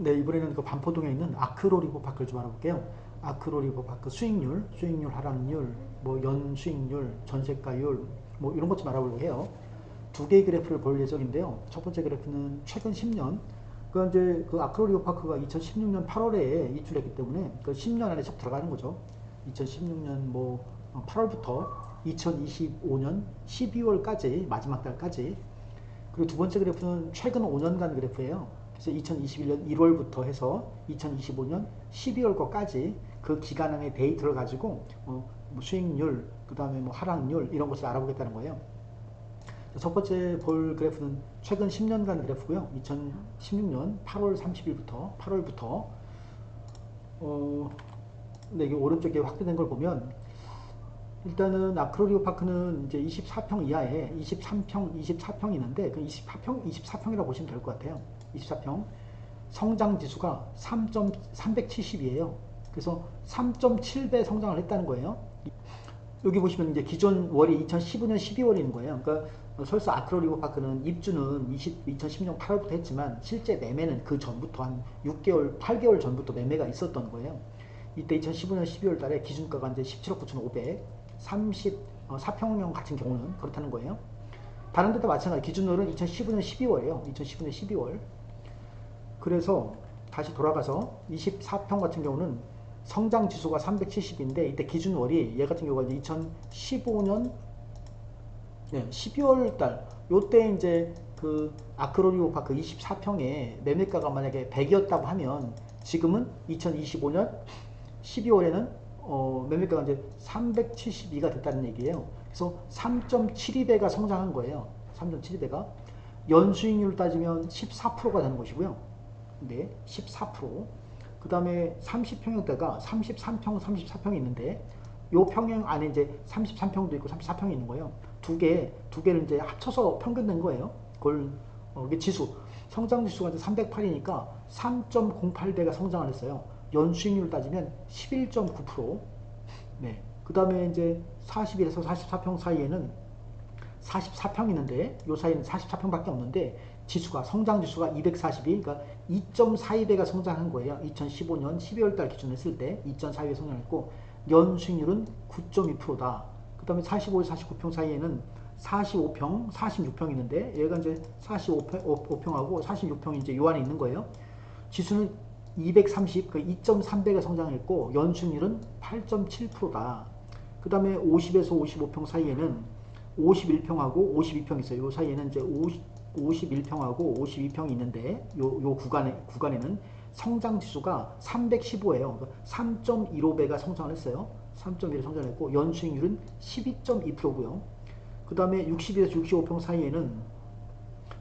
네, 이번에는 그 반포동에 있는 아크로 리버파크를 좀 알아볼게요. 아크로 리버파크 수익률, 수익률 하락률, 뭐 연수익률, 전세가율, 뭐 이런 것 좀 알아보려고 해요. 두 개의 그래프를 볼 예정인데요. 첫 번째 그래프는 최근 10년. 그 이제 그 아크로 리버파크가 2016년 8월에 이출했기 때문에 그 10년 안에 쏙 들어가는 거죠. 2016년 뭐 8월부터 2025년 12월까지 마지막 달까지. 그리고 두 번째 그래프는 최근 5년간 그래프예요. 그래서 2021년 1월부터 해서 2025년 12월 거까지 그 기간 안의 데이터를 가지고 뭐 수익률, 그 다음에 뭐 하락률 이런 것을 알아보겠다는 거예요. 첫 번째 볼 그래프는 최근 10년간 그래프고요. 2016년 8월 30일부터 8월부터 근데 이게 오른쪽에 확대된 걸 보면 일단은 아크로리오 파크는 이제 24평 이하에 23평, 24평이 있는데 그 24평이라고 보시면 될 것 같아요. 24평. 성장 지수가 3.370이에요. 그래서 3.7배 성장을 했다는 거예요. 여기 보시면 이제 기존 월이 2015년 12월인 거예요. 그러니까 설사 아크로리오 파크는 입주는 2016년 8월부터 했지만 실제 매매는 그 전부터 한 6개월, 8개월 전부터 매매가 있었던 거예요. 이때 2015년 12월 달에 기준가가 이제 17억 9,500, 34평형 같은 경우는 그렇다는 거예요. 다른 데도 마찬가지 기준월은 2015년 12월이에요. 2015년 12월. 그래서 다시 돌아가서 24평 같은 경우는 성장 지수가 370인데 이때 기준월이 얘 같은 경우가 2015년 12월 달 요때 이제 그 아크로리오 파크 24평에 매매가가 만약에 100이었다고 하면 지금은 2025년 12월에는 매매가가 이제 372가 됐다는 얘기예요. 그래서 3.72배가 성장한 거예요. 3.72배가 연수익률 따지면 14%가 되는 것이고요. 네, 14%. 그 다음에 30평형대가 33평, 34평이 있는데 요 평형 안에 이제 33평도 있고 34평이 있는 거예요. 두 개를 이제 합쳐서 평균 낸 거예요. 그걸 이게 지수 성장 지수가 308이니까 3.08배가 성장을 했어요. 연수익률 따지면 11.9%. 네. 그 다음에 이제 41에서 44평 사이에는 44평 있는데 요 사이는 44평밖에 없는데 지수가 성장 지수가 242, 그러니까 2.42배가 성장한 거예요. 2015년 12월 달 기준 했을 때 2.42배 성장했고 연수익률은 9.2%다. 그다음에 45에서 49평 사이에는 45평, 46평 있는데 얘가 이제 45평하고 46평이 이제 요 안에 있는 거예요. 지수는 230, 그 2.3배가 성장했고 연수익률은 8.7%다. 그 다음에 50에서 55평 사이에는 51평하고 52평 있어요. 요 사이에는 이제 51평하고 52평이 있는데 요 구간에는 성장 지수가 315예요. 그러니까 3.15배가 성장을 했어요. 3.1을 성장했고 연수익률은 12.2%고요. 그 다음에 60에서 65평 사이에는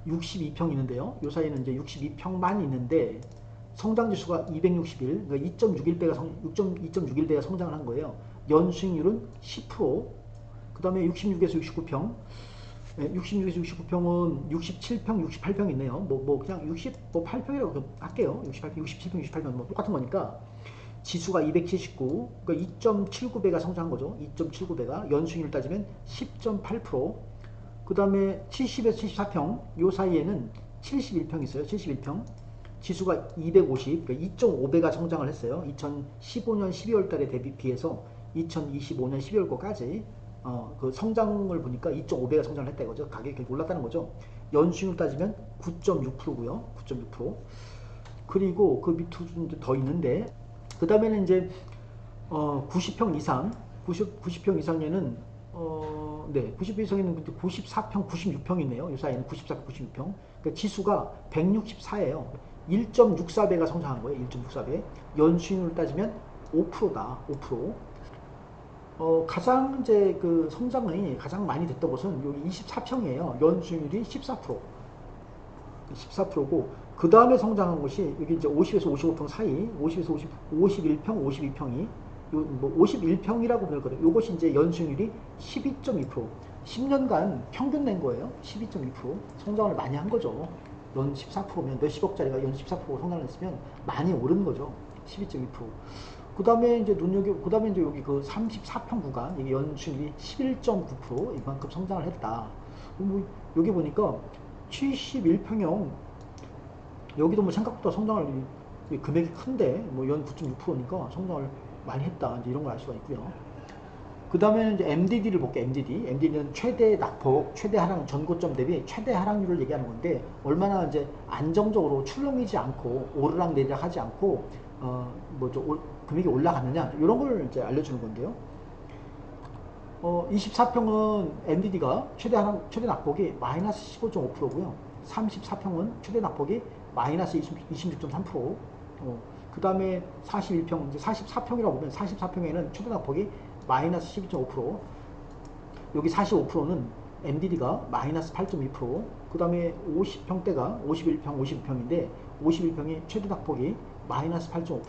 62평 있는데요. 요 사이에는 이제 62평만 있는데 성장 지수가 261, 그러니까 2.61배가 성장을 한 거예요. 연수익률은 10%. 그 다음에 66에서 69평, 66에서 69평은 67평, 68평 있네요. 뭐 그냥 68평이라고 할게요. 68평, 67평, 68평 뭐 똑같은 거니까 지수가 279, 그러니까 2.79배가 성장한 거죠. 2.79배가 연수익률 따지면 10.8%. 그 다음에 70에서 74평 요 사이에는 71평 있어요. 71평. 지수가 250, 그러니까 2.5배가 성장을 했어요. 2015년 12월 달에 비해서 2025년 12월 거까지 그 성장을 보니까 2.5배가 성장을 했다 이거죠. 가격이 올랐다는 거죠. 연수익률 따지면 9.6%고요. 9.6%. 그리고 그 밑으로 더 있는데 그 다음에는 이제 90평 이상, 90평 이상에는 네, 90평 이상에는 94평, 96평이네요. 이 사이에는 94평, 96평. 그러니까 지수가 164예요. 1.64배가 성장한 거예요. 1.64배. 연수익률 따지면 5%다. 5%. 가장 이제 그 성장이 가장 많이 됐던 곳은 여기 24평이에요. 연수익률이 14%. 14%고 그 다음에 성장한 곳이 여기 이제 50에서 55평 사이, 50에서 51평, 52평이 뭐 51평이라고 부를 거예요. 이것이 이제 연수익률이 12.2%. 10년간 평균 낸 거예요. 12.2% 성장을 많이 한 거죠. 연 14%면 몇십억짜리가 연 14% 성장을 했으면 많이 오른 거죠. 12.2%. 그 다음에 이제 그 다음에 이제 여기 그 34평 구간, 이게 연수익률이 11.9% 이만큼 성장을 했다. 뭐 여기 보니까 71평형 여기도 뭐 생각보다 성장을 금액이 큰데 뭐 연 9.6%니까 성장을 많이 했다. 이제 이런 걸 알 수가 있고요. 그 다음에는 이제 MDD를 볼게요. MDD. MDD는 최대 낙폭, 최대 하락, 전고점 대비 최대 하락률을 얘기하는 건데, 얼마나 이제 안정적으로 출렁이지 않고, 오르락 내리락 하지 않고, 금액이 올라가느냐, 이런 걸 이제 알려주는 건데요. 24평은 MDD가 최대 낙폭이 마이너스 15.5%고요. 34평은 최대 낙폭이 마이너스 26.3%. 그 다음에 41평, 이제 44평이라고 보면 44평에는 최대 낙폭이 마이너스 12.5%. 여기 45%는 MDD가 마이너스 8.2%. 그 다음에 50평대가 51평, 52평인데 51평이 최대 낙폭이 마이너스 8.5%.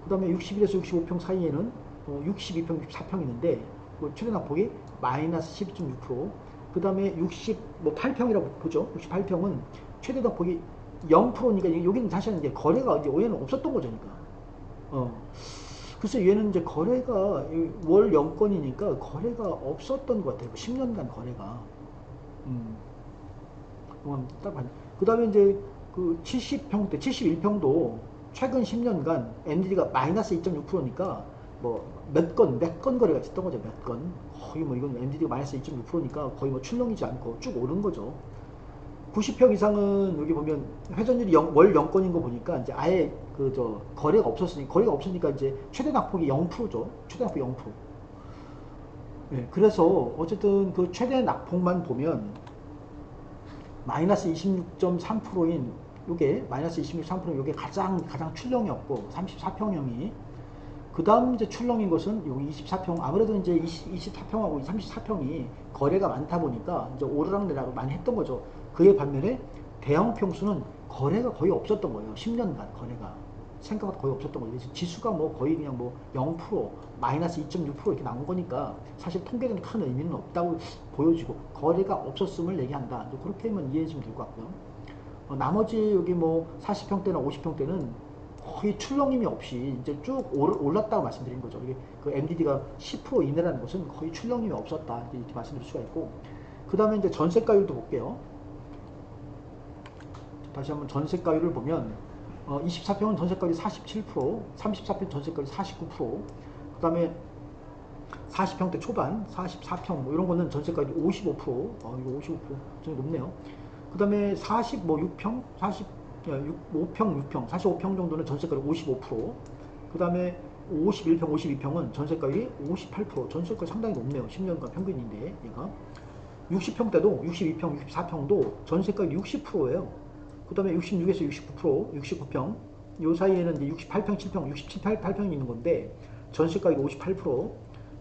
그 다음에 61에서 65평 사이에는 62평, 64평 있는데 최대 낙폭이 마이너스 12.6%. 그 다음에 68평이라고 보죠. 68평은 최대 낙폭이 0%니까 여기는 사실은 이제 거래가 이제 얘는 없었던 거죠. 그러니까. 글쎄 얘는 이제 거래가 월 영권이니까 거래가 없었던 것 같아요. 10년간 거래가. 그 다음에 이제 그 70평대, 71평도 최근 10년간 MDD가 마이너스 2.6%니까 뭐 몇 건 거래가 있었던 거죠. 몇 건. 거의 뭐 이건 MDD가 마이너스 2.6%니까 거의 뭐 출렁이지 않고 쭉 오른 거죠. 90평 이상은 여기 보면 회전율이 월 0건인 거 보니까 이제 아예 거래가 없으니까 이제 최대 낙폭이 0%죠. 최대 낙폭 0%. 네, 그래서 어쨌든 그 최대 낙폭만 보면 마이너스 26.3%인 요게 마이너스 26.3%인 요게 가장 출렁이었고 34평형이 그 다음 이제 출렁인 것은 여기 24평, 아무래도 이제 24평하고 34평이 거래가 많다 보니까 이제 오르락내락을 많이 했던 거죠. 그에 반면에 대형 평수는 거래가 거의 없었던 거예요. 10년간 거래가. 생각보다 거의 없었던 거예요. 지수가 뭐 거의 그냥 뭐 0%, 마이너스 2.6% 이렇게 나온 거니까 사실 통계적인 큰 의미는 없다고 보여지고 거래가 없었음을 얘기한다. 그렇게만 이해해 주면 될 것 같고요. 나머지 여기 뭐 40평대나 50평대는 거의 출렁임이 없이 이제 쭉 올랐다고 말씀드린 거죠. 이게 그 MDD가 10% 이내라는 것은 거의 출렁임이 없었다. 이렇게 말씀드릴 수가 있고. 그 다음에 이제 전세가율도 볼게요. 다시 한번 전세가율을 보면 24평은 전세가율이 47%, 34평 전세가율이 49%, 그 다음에 40평대 초반, 44평 뭐 이런 거는 전세가율이 55%, 이거 55%좀 높네요. 그 다음에 46평, 5평, 6평, 45평 정도는 전세가율이 55%, 그 다음에 51평, 52평은 전세가율이 58%, 전세가율이 상당히 높네요. 10년간 평균인데 얘가. 60평대도 62평, 64평도 전세가율이 60%예요. 그 다음에 66에서 69%, 69평, 요 사이에는 이제 68평, 7평, 67, 8평이 있는 건데 전세가율이 58%,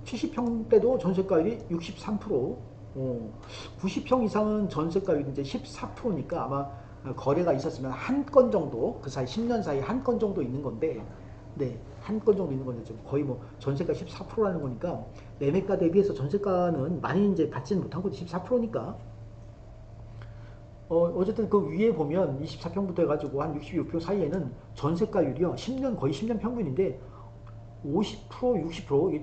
70평대도 전세가율이 63%, 90평 이상은 전세가율이 이제 14%니까 아마 거래가 있었으면 한 건 정도, 그 사이 10년 사이 한 건 정도 있는 건데, 네, 한 건 정도 있는 건데 지금 거의 뭐 전세가 14%라는 거니까 매매가 대비해서 전세가는 많이 이제 받지는 못한 거지. 14%니까. 어쨌든 그 위에 보면 24평부터 해가지고 한 66평 사이에는 전세가율이요. 10년, 거의 10년 평균인데 50%, 60%,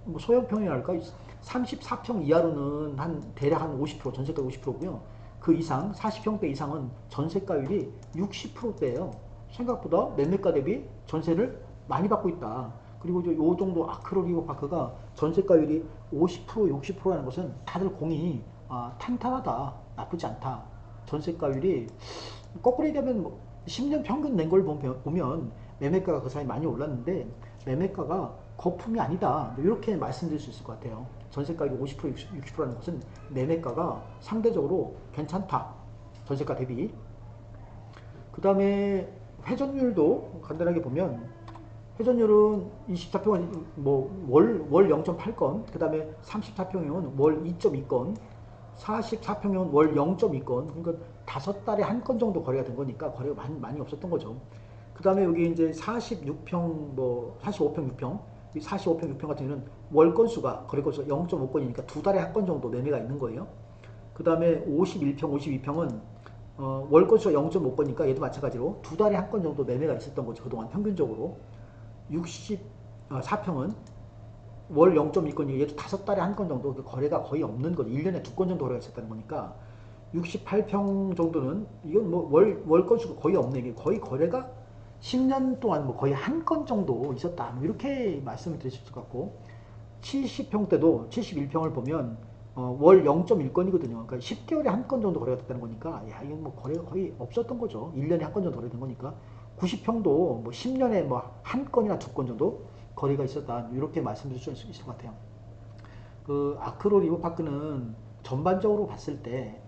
뭐 소형평이랄까? 34평 이하로는 대략 한 50%, 전세가 50%고요. 그 이상, 40평대 이상은 전세가율이 60%대예요. 생각보다 매매가 대비 전세를 많이 받고 있다. 그리고 요 정도 아크로리고 파크가 전세가율이 50%, 60%라는 것은 다들 공이 탄탄하다, 나쁘지 않다. 전세가율이 거꾸로 얘기하면 뭐 10년 평균 낸 걸 보면 매매가가 그 사이 많이 올랐는데 매매가가 거품이 아니다. 이렇게 말씀드릴 수 있을 것 같아요. 전세가율이 50%, 60%라는 것은 매매가가 상대적으로 괜찮다. 전세가 대비. 그 다음에 회전율도 간단하게 보면 회전율은 24평은 월 0.8건, 그 다음에 34평형은 월 2.2건, 44평형은 월 0.2건, 그러니까 5달에 한 건 정도 거래가 된 거니까 거래가 많이 없었던 거죠. 그 다음에 여기 이제 46평, 45평, 6평, 45평, 6평 같은 경우는 월 건수가 거래 건수가 0.5건이니까 2달에 한 건 정도 매매가 있는 거예요. 그 다음에 51평, 52평은 월 건수가 0.5건이니까 얘도 마찬가지로 2달에 한 건 정도 매매가 있었던 거죠. 그동안 평균적으로. 64평은 월 0.2건이고 얘도 5달에 한 건 정도 거래가 거의 없는 거죠. 1년에 2건 정도 거래가 있었다는 거니까 68평 정도는 이건 뭐 월 건수가 거의 없네. 이게 거의 거래가 10년 동안 뭐 거의 한 건 정도 있었다. 뭐 이렇게 말씀을 드릴 수 있을 것 같고 70평 때도 71평을 보면 월 0.1건이거든요. 그러니까 10개월에 한 건 정도 거래가 됐다는 거니까 야 이건 뭐 거래가 거의 없었던 거죠. 1년에 한 건 정도 거래된 거니까 90평도 뭐 10년에 뭐 한 건이나 두 건 정도 거래가 있었다. 이렇게 말씀드릴 수 있을 것 같아요. 그 아크로 리버파크는 전반적으로 봤을 때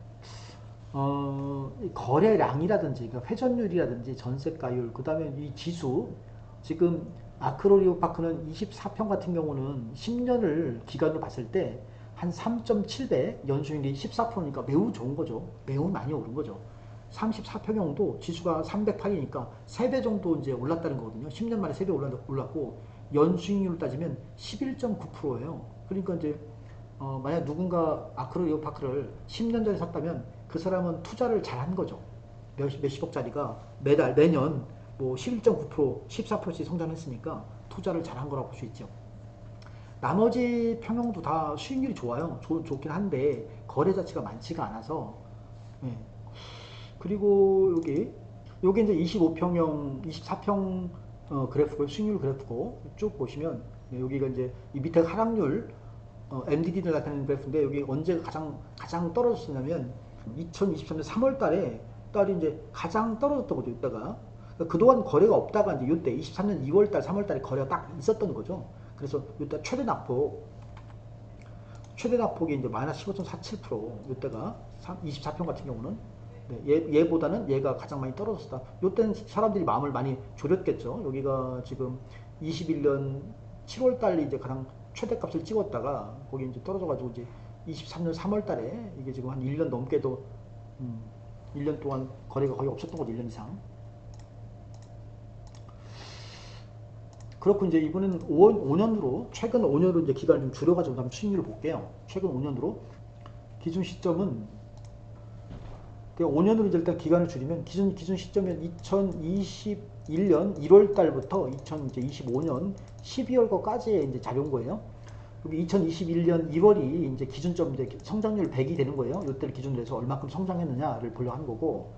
거래량이라든지 그러니까 회전율이라든지 전세가율 그 다음에 이 지수 지금 아크로리오파크는 24평 같은 경우는 10년을 기간으로 봤을 때 한 3.7배 연수율이 14%니까 매우 좋은 거죠. 매우 많이 오른 거죠. 34평형도 지수가 308이니까 3배 정도 이제 올랐다는 거거든요. 10년 만에 3배 올랐고 연수익률을 따지면 11.9%예요. 그러니까 이제 만약 누군가 아크로 리오파크를 10년 전에 샀다면 그 사람은 투자를 잘한 거죠. 몇십억짜리가 매년 뭐 11.9%, 14%씩 성장했으니까 투자를 잘한 거라고 볼 수 있죠. 나머지 평형도 다 수익률이 좋아요. 좋긴 한데 거래 자체가 많지가 않아서 예. 그리고 여기 이제 25평형, 24평 그래프고 수익률 그래프고 쭉 보시면 여기가 이제 이 밑에 하락률 MDD를 나타내는 그래프인데 여기 언제 가장 떨어졌냐면 2023년 3월 달이 이제 가장 떨어졌던 거죠. 이때가 그동안 거래가 없다가 이제 이때 23년 2월 달, 3월 달에 거래가 딱 있었던 거죠. 그래서 이때 최대 낙폭이 이제 마이너스 15.47% 이때가 24평 같은 경우는 얘보다는 얘가 가장 많이 떨어졌다. 이때는 사람들이 마음을 많이 졸였겠죠. 여기가 지금 21년 7월 달에 이제 가장 최대값을 찍었다가 거기 이제 떨어져가지고 이제 23년 3월 달에 이게 지금 한 1년 넘게도 1년 동안 거래가 거의 없었던 거죠. 1년 이상. 그렇고 이제 이번엔 5년으로 최근 5년으로 이제 기간을 좀 줄여가지고 한번 수익률을 볼게요. 최근 5년으로 기준 시점은 5년으로 이제 일단 기간을 줄이면 기준 시점은 2021년 1월 달부터 2025년 12월 거까지의 이제 자료인 거예요. 여기 2021년 1월이 이제 기준점 이제 성장률 100이 되는 거예요. 이때를 기준으로 해서 얼마큼 성장했느냐를 보려 하는 거고.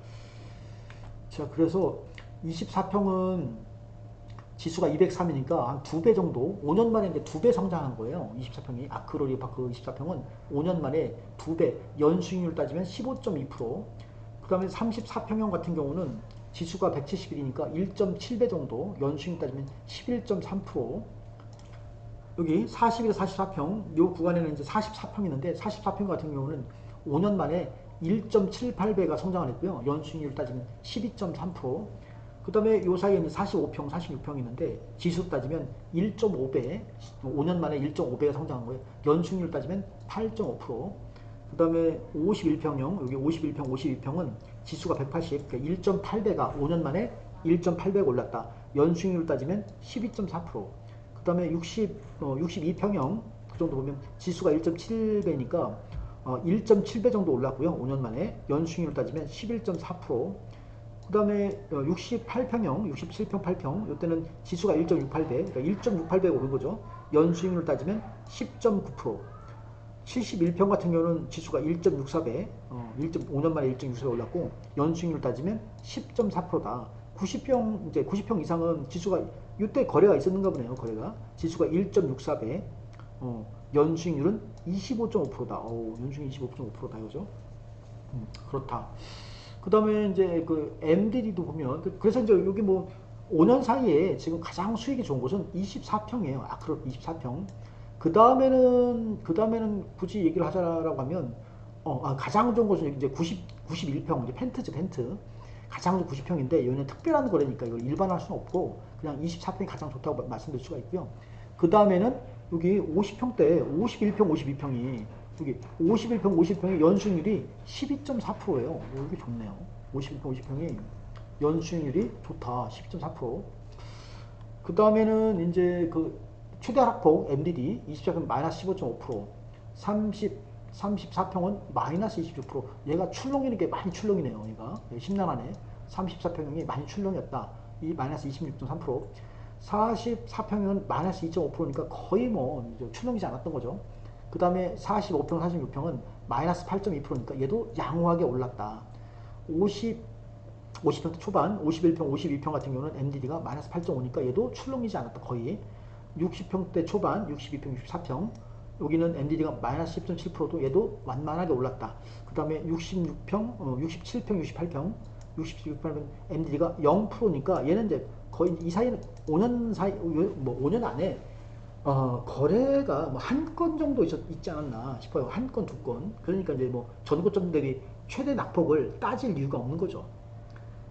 자, 그래서 24평은 지수가 203이니까 한 2배 정도, 5년 만에 이제 2배 성장한 거예요. 24평이. 아크로 리오파크 24평은 5년 만에 2배, 연수익률 따지면 15.2%. 그 다음에 34평형 같은 경우는 지수가 171이니까 1.7배 정도, 연수익률 따지면 11.3%. 여기 41에서 44평, 이 구간에는 이제 44평 있는데 44평 같은 경우는 5년 만에 1.78배가 성장을 했고요. 연수익률 따지면 12.3%. 그 다음에 요 사이에 있는 45평, 46평 있는데 지수 따지면 1.5배, 5년 만에 1.5배가 성장한 거예요. 연수익률 따지면 8.5%. 그 다음에 51평형, 여기 51평, 52평은 지수가 180, 그러니까 1.8배가 5년 만에 1.8배가 올랐다. 연수익률 따지면 12.4%. 그 다음에 62평형, 그 정도 보면 지수가 1.7배니까 1.7배 정도 올랐고요. 5년 만에 연수익률 따지면 11.4%. 그 다음에 68평형, 67평, 8평, 이때는 지수가 1.68배, 그러니까 1.68배가 오른 거죠. 연수익률 따지면 10.9%. 71평 같은 경우는 지수가 1.64배, 5년 만에 1.64배 올랐고, 연수익률 따지면 10.4%다. 90평, 이제 90평 이상은 지수가, 이때 거래가 있었는가 보네요, 거래가. 지수가 1.64배, 연수익률은 25.5%다. 연수익 25.5%다, 이거죠. 그렇다. 그 다음에 이제 그 MDD도 보면, 그래서 이제 여기 뭐 5년 사이에 지금 가장 수익이 좋은 곳은 24평이에요. 아크로 24평. 그 다음에는 굳이 얘기를 하자라고 하면, 가장 좋은 곳은 이제 91평, 이제 펜트죠, 펜트. 가장 좋은 90평인데, 여기는 특별한 거래니까 이걸 일반화할 수는 없고, 그냥 24평이 가장 좋다고 말씀드릴 수가 있고요. 그 다음에는 여기 50평대, 51평, 52평이, 여기 51평, 50평의 연수익률이 12.4%예요. 이게 좋네요. 51평, 50평이 연수익률이 좋다. 12.4%. 그 다음에는 이제 그 최대 하락폭 MDD 24평 마이너스 15.5%, 34평은 마이너스 26%. 얘가 출렁이는 게 많이 출렁이네요. 얘가 심란하네. 34평형이 많이 출렁이었다. 이 마이너스 26.3%. 44평형은 마이너스 2.5%니까 거의 뭐 출렁이지 않았던 거죠. 그 다음에 45평, 46평은 마이너스 8.2%니까 얘도 양호하게 올랐다. 50평대 초반, 51평, 52평 같은 경우는 MDD가 마이너스 8.5니까 얘도 출렁이지 않았다. 거의 60평대 초반, 62평, 64평 여기는 MDD가 마이너스 10.7%도 얘도 완만하게 올랐다. 그 다음에 66평, 67평, 68평 67평 MDD가 0%니까 얘는 이제 거의 이 사이는 5년 사이, 뭐 5년 안에 거래가 뭐 한 건 정도 있지 않았나 싶어요. 한 건, 두 건. 그러니까 이제 뭐 전고점 대비 최대 낙폭을 따질 이유가 없는 거죠.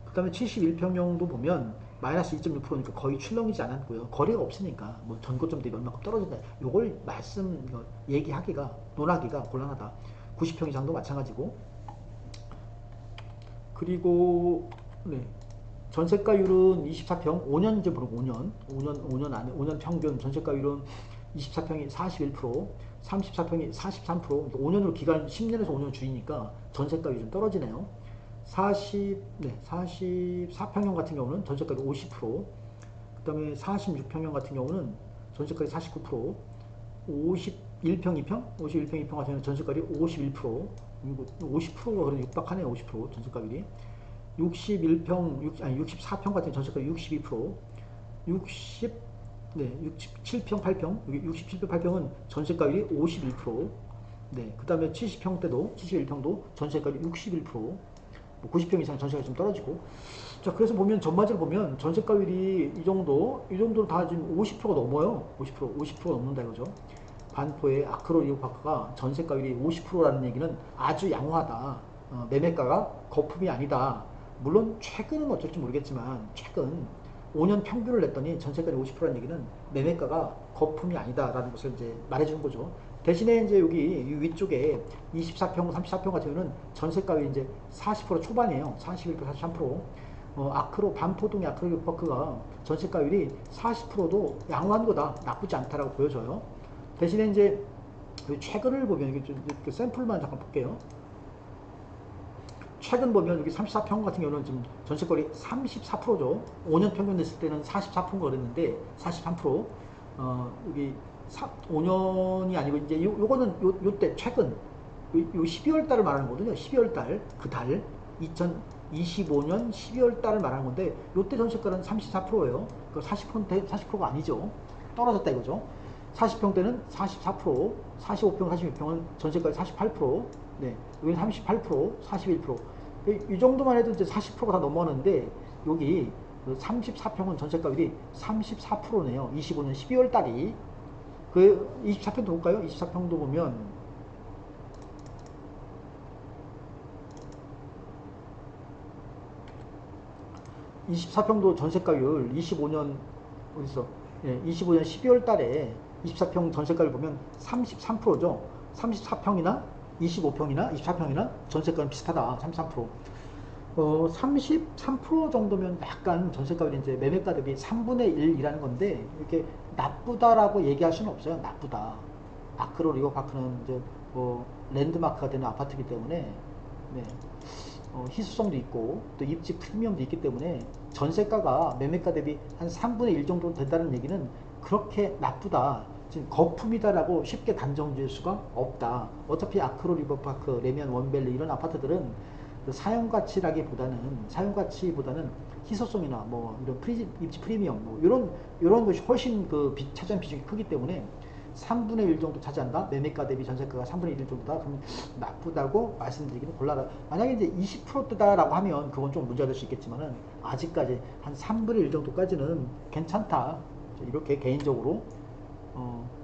그 다음에 71평형도 보면 마이너스 2.6%니까 거의 출렁이지 않았고요. 거래가 없으니까 뭐 전고점 대비 얼마큼 떨어진다. 요걸 얘기하기가, 논하기가 곤란하다. 90평 이상도 마찬가지고. 그리고 네. 전세가율은 24평, 5년 이제 보고 5년 안에 5년 평균 전세가율은 24평이 41%, 34평이 43%, 5년으로 기간 10년에서 5년 줄이니까 전세가율이 좀 떨어지네요. 44평형 같은 경우는 전세가율 50%, 그 다음에 46평형 같은 경우는 전세가율 49%, 51평 2평? 51평 2평 같은 경우는 전세가율이 51%, 50%가 그래도 육박하네요. 50% 전세가율이. 64평 같은 전세가율 62%, 67평 8평, 67평 8평은 전세가율이 51%, 네, 그 다음에 71평도 전세가율이 61%, 뭐 90평 이상 전세가 좀 떨어지고. 자, 그래서 보면 전반적으로 보면 전세가율이 이 정도 다 지금 50%가 넘어요. 50% 넘는다 이거죠. 반포의 아크로 리오파크가 전세가율이 50%라는 얘기는 아주 양호하다. 매매가가 거품이 아니다. 물론 최근은 어쩔지 모르겠지만 최근 5년 평균을 냈더니 전세가율이 50%라는 얘기는 매매가가 거품이 아니다라는 것을 이제 말해주는 거죠. 대신에 이제 여기 위쪽에 24평, 34평 같은 경우는 전세가율이 이제 40% 초반이에요. 41%, 43%. 반포동의 아크로 리오파크가 전세가율이 40%도 양호한 거다. 나쁘지 않다라고 보여져요. 대신에 이제 최근을 보면 이게 좀 샘플만 잠깐 볼게요. 최근 보면 여기 34평 같은 경우는 지금 전세가율이 34%죠. 5년 평균 냈을 때는 44%가 그랬는데 43%. 여기 5년이 아니고 이제 요거는 요때 최근 요 12월 달을 말하는 거거든요. 12월 달, 그 달 2025년 12월 달을 말하는 건데 요때 전세가는 34%예요. 그 40%가 아니죠. 떨어졌다 이거죠. 40평대는 44%, 45평, 46평은 전세가율 48%, 네, 여기는 38%, 41%. 이 정도만 해도 이제 40%가 다 넘어가는데 여기 34평은 전세가율이 34%네요. 25년 12월 달이. 그 24평도 볼까요? 24평도 보면 전세가율 25년 어디서? 예, 25년 12월 달에 24평 전세가를 보면 33%죠. 34평이나 25평이나 24평이나 전세가는 비슷하다. 33%. 33% 정도면 약간 전세가율이 이제 매매가 대비 3분의 1이라는 건데 이렇게 나쁘다라고 얘기할 수는 없어요. 나쁘다. 아크로 리버파크는 이제 뭐 랜드마크가 되는 아파트이기 때문에 네. 희소성도 있고 또 입지 프리미엄도 있기 때문에 전세가가 매매가 대비 한 3분의 1 정도 된다는 얘기는 그렇게 나쁘다, 지금 거품이다라고 쉽게 단정 지을 수가 없다. 어차피 아크로 리버파크, 레미안 원밸리 이런 아파트들은 그 사용가치보다는 희소성이나 뭐 이런 입지 프리미엄 뭐 이런 것이 훨씬 그 차지하는 비중이 크기 때문에 3분의 1 정도 차지한다. 매매가 대비 전세가가 3분의 1 정도다. 그럼 나쁘다고 말씀드리기는 곤란하다. 만약에 이제 20%대다라고 하면 그건 좀 문제가 될 수 있겠지만은 아직까지 한 3분의 1 정도까지는 괜찮다. 이렇게 개인적으로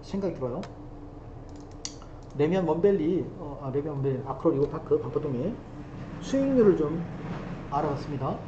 생각이 들어요. 레미안 원밸리, 아크로 리버파크 반포동의 수익률을 좀 알아봤습니다.